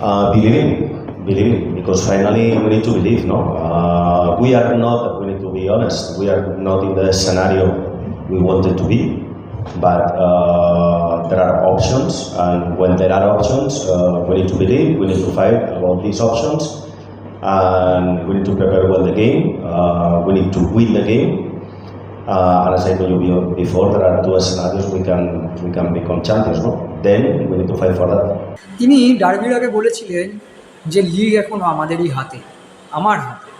Believing, because finally we need to believe, no? We need to be honest, we are not in the scenario we wanted to be, but there are options, and when there are options, we need to believe, we need to fight about these options, and we need to prepare well the game, we need to win the game. And as I told you before, there are two scenarios we can become champions, no? Then we need to fight for that. তিনি ডার্বির আগে বলেছিলেন যে league এখন আমাদেরই হাতে, আমার হাতে,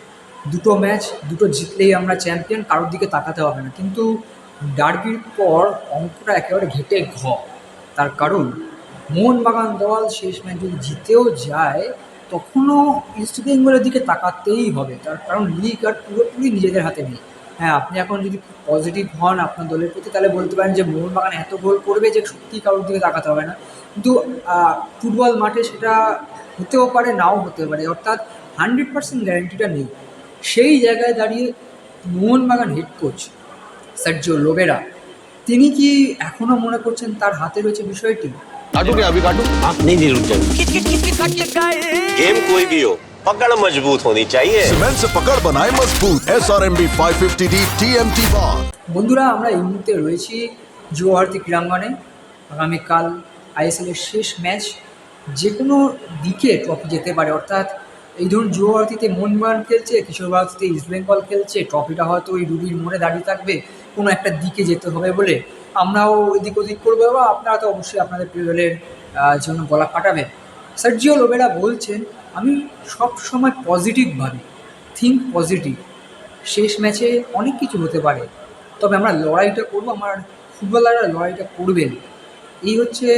দুটো ম্যাচ দুটো জিতলেই আমরা চ্যাম্পিয়ন, কারোর দিকে তাকাতে হবে না। কিন্তু ডার্বির পর অঙ্কটা একেবারে ঘেটে ঘ। তার কারণ মোহনবাগান দল শেষ ম্যাচ যদি জিতেও যায় তখনও ইস্ট বেঙ্গলের দিকে তাকাতেই হবে, তার কারণ লিগ আর পুরোপুরি নিজেদের হাতে নেই। হ্যাঁ, আপনি এখন যদি পজিটিভ হন আপনার দলের প্রতি, তাহলে বলতে পারেন যে মোহনবাগান এত গোল করবে যে সত্যিই কারোর দিকে তাকাতে হবে না, কিন্তু ফুটবল মাঠে সেটা হতেও পারে, নাও হতে পারে, অর্থাৎ 100% গ্যারেন্টিটা নেই। সেই জায়গায় দাঁড়িয়ে Mohun Bagan head coach Sergio Lobera, তিনি কি এখনও মনে করছেন তার হাতে রয়েছে বিষয়টি? नहीं रुक जाएंगे। गेम कोई भी हो, पकड़ मजबूत होनी चाहिए। सीमेंट से पकड़ बनाए मजबूत। SRMB 550D TMT bar। বন্ধুরা, আমরা এই মুহূর্তে রয়েছি যুবভারতী ক্রীড়াঙ্গনে। আগামীকাল ISL-এর শেষ ম্যাচ, যে কোনো দিকে ট্রফি যেতে পারে, অর্থাৎ এই ধরুন যুবভারতীতে মোহনবাগান খেলছে, কিশোর ভারতীতে ইস্টবেঙ্গল খেলছে, ট্রফিটা হয়তো ওই রুবির মোড়ে দাঁড়িয়ে থাকবে, কোনো একটা দিকে যেতে হবে বলে আমরাও এদিক ওদিক করবো, বা আপনারা তো অবশ্যই আপনাদের প্রিয় দলের জন্য গলা ফাটাবেন। সার্জিও লোবেরা বলছেন, আমি সব সময় পজিটিভ ভাবি, থিঙ্ক পজিটিভ, শেষ ম্যাচে অনেক কিছু হতে পারে, তবে আমরা লড়াইটা করবো, আমার ফুটবলাররা লড়াইটা করবেন। এই হচ্ছে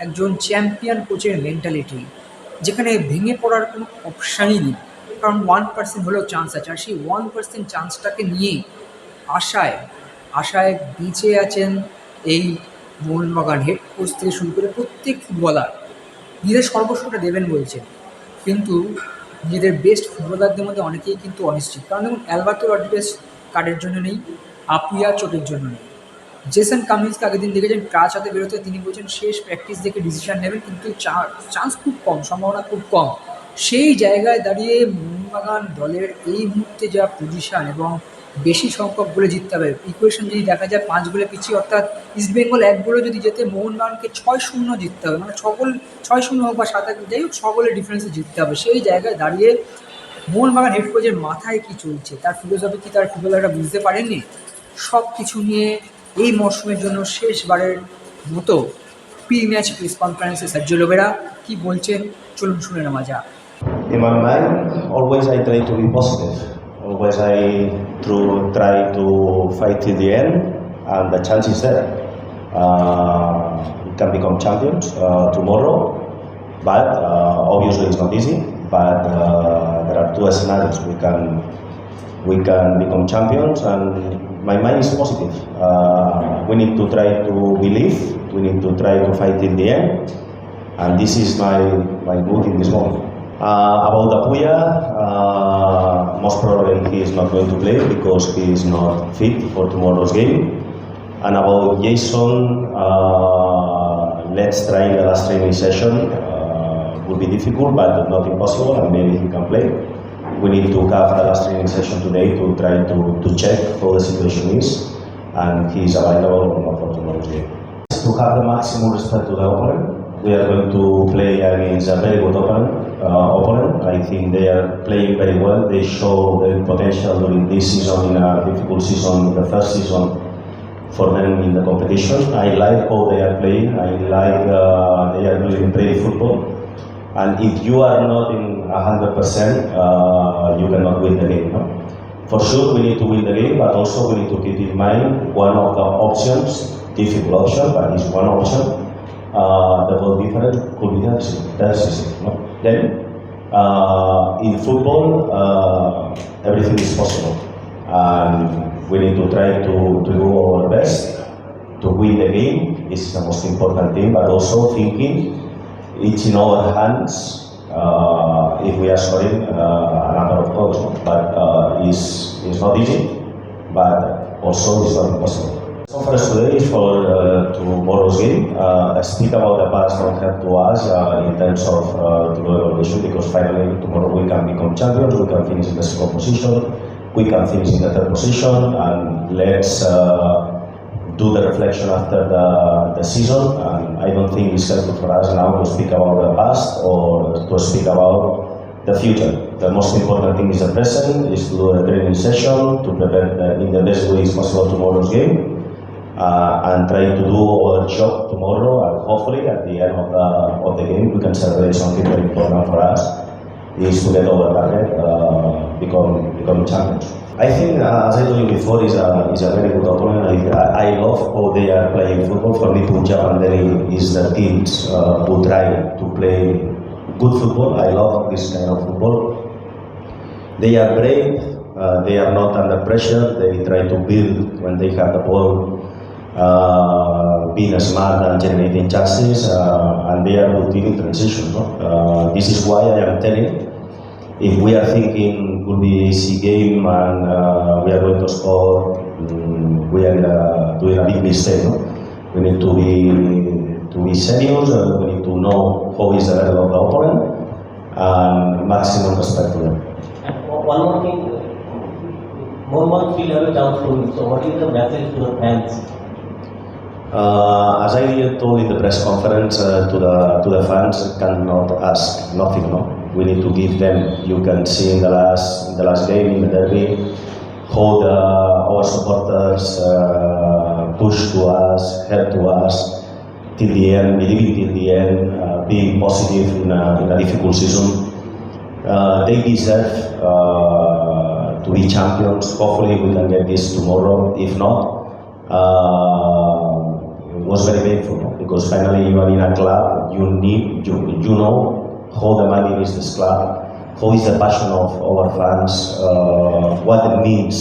একজন চ্যাম্পিয়ন কোচের মেন্টালিটি, যেখানে ভেঙে পড়ার কোনো অপশানই নেই, কারণ 1% হলেও চান্স আছে, আর সেই 1% চান্সটাকে নিয়েই আশায় বেঁচে আছেন এই মোহনবাগান হেড কোচ থেকে শুরু করে প্রত্যেক ফুটবলার। নিজেদের সর্বস্বটা দেবেন বলছেন, কিন্তু নিজেদের বেস্ট ফুটবলারদের মধ্যে অনেকেই কিন্তু অনিশ্চিত। কারণ দেখুন, অ্যালবার্তো রড্রিগেজ কার্ডের জন্য নেই, আপুয়া চোটের জন্য নেই, জেসন কামিন্সকে আগের দিন দেখেছেন টাচ হাতে বেরোতে, তিনি বলছেন শেষ প্র্যাকটিস দেখে ডিসিশন নেবেন, কিন্তু চান্স খুব কম, সম্ভাবনা খুব কম। সেই জায়গায় দাঁড়িয়ে মোহনবাগান দলের এই মুহূর্তে যা পজিশান এবং বেশি সংখ্যক গোলে জিততে হবে, ইকুয়েশন যদি দেখা যায় 5 গোলে পিছিয়ে, অর্থাৎ ইস্টবেঙ্গল 1 গোলে যদি যেতে, মোহনবাগানকে 6-0 জিততে হবে, মানে 6-0 হোক বা 7-1, যাই হোক 6 গোলের ডিফারেন্সে জিততে হবে। সেই জায়গায় দাঁড়িয়ে মোহনবাগান হেড কোচের মাথায় কী চলছে, তার ফিলোসফি কি তার ফুটবলাররা বুঝতে পারেননি? সব কিছু নিয়ে এই মরশুমের জন্য শেষবারের মতো প্রি-ম্যাচ প্রেস কনফারেন্সে সার্জিও লোবেরা কী বলছেন, চলুন শুনে নেওয়া যাক। In my mind, always I try to be positive. Always I try to fight till the end, and the chance is there. We can become champions tomorrow, but obviously it's not easy. But there are two scenarios. We can become champions, and my mind is positive. We need to try to believe. We need to try to fight till the end, and this is my mood in this moment. About Apuya, most probably he is not going to play because he is not fit for tomorrow's game. And about Jason, let's try in the last training session. Will be difficult, but not impossible, and maybe he can play. We need to have the last training session today to try to check how the situation is, and he is available or not for tomorrow's game. To have the maximum respect to the opponent, we are going to play against a very good opponent. I think they are playing very well. They show their potential during this season, in a difficult season, the first season for them in the competition. I like how they are playing. I like they are doing pretty football. And if you are not in 100%, you cannot win the game. No? For sure, we need to win the game, but also we need to keep in mind one of the options, difficult option, but it's one option. The goal difference could be decisive. No? Then, in football, everything is possible, and we need to try to do our best to win the game. This is the most important thing, but also thinking it's in our hands if we are scoring a number of goals. But it's not easy, but also it's not impossible. So first today is for tomorrow's game. Speak about the past don't have to us in terms of to motivation because finally tomorrow we can become champions, we can finish in the second position, we can finish in the third position, and let's do the reflection after the season. And I don't think it's helpful for us now to speak about the past or to speak about the future. The most important thing is the present, is to do a training session to prepare in the best way possible tomorrow's game. And try to do our job tomorrow, and hopefully at the end of the game we can celebrate something very important for us, is to get our target, become champions. I think, as I told you before, is a very good opponent. I love how they are playing football. For me, Punjab and Delhi is the teams who try to play good football. I love this kind of football. They are brave. They are not under pressure. They try to build when they have the ball. Being smart and generating chances, and they are good in transition. No? This is why I am telling, if we are thinking will be easy game and we are going to score, we are doing a big mistake. No? We need to be serious. We need to know how is the level of the opponent and maximum respect to them. And one more thing, Mohammad still have a chance to win. So what is the message to the fans? As I told in the press conference to the fans, cannot ask nothing. No, we need to give them. You can see in the last game in the derby how our supporters push to us, help to us till the end, believing till the end, being positive in a difficult season. They deserve to be champions. Hopefully, we can get this tomorrow. If not. It was very painful, no? Because finally you are in a club, you know how the money is this club, how is the passion of our fans, what it means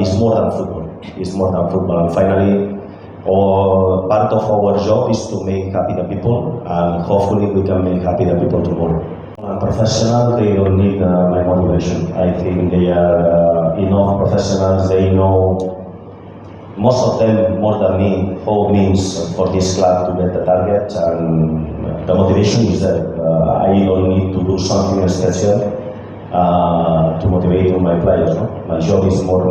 is more than football. It's more than football. And finally, part of our job is to make happy the people, and hopefully we can make happy the people tomorrow. Professional, they don't need my motivation. I think they are enough professionals. They know. Most of them, more than me, how it means for this club to get the target, and the motivation is there. I don't need to do something special to motivate my players. No? My job is more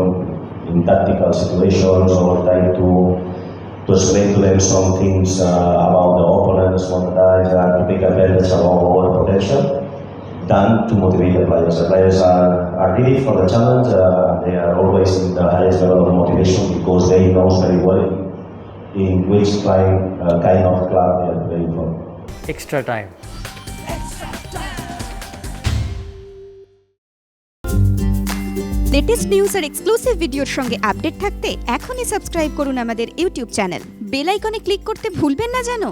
in tactical situations or trying to explain to them some things about the opponents, monetize, and to take advantage of our potential, than to motivate the players. The players are ready for the challenge. They are always in the highest level of motivation because they know very well in which kind of club they are playing for. Extra time. Latest news আর exclusive ভিডিওর সঙ্গে update থাকতে এখনই subscribe করুন আমাদের YouTube channel. Bell আইকনে click করতে ভুলবেন না যেন।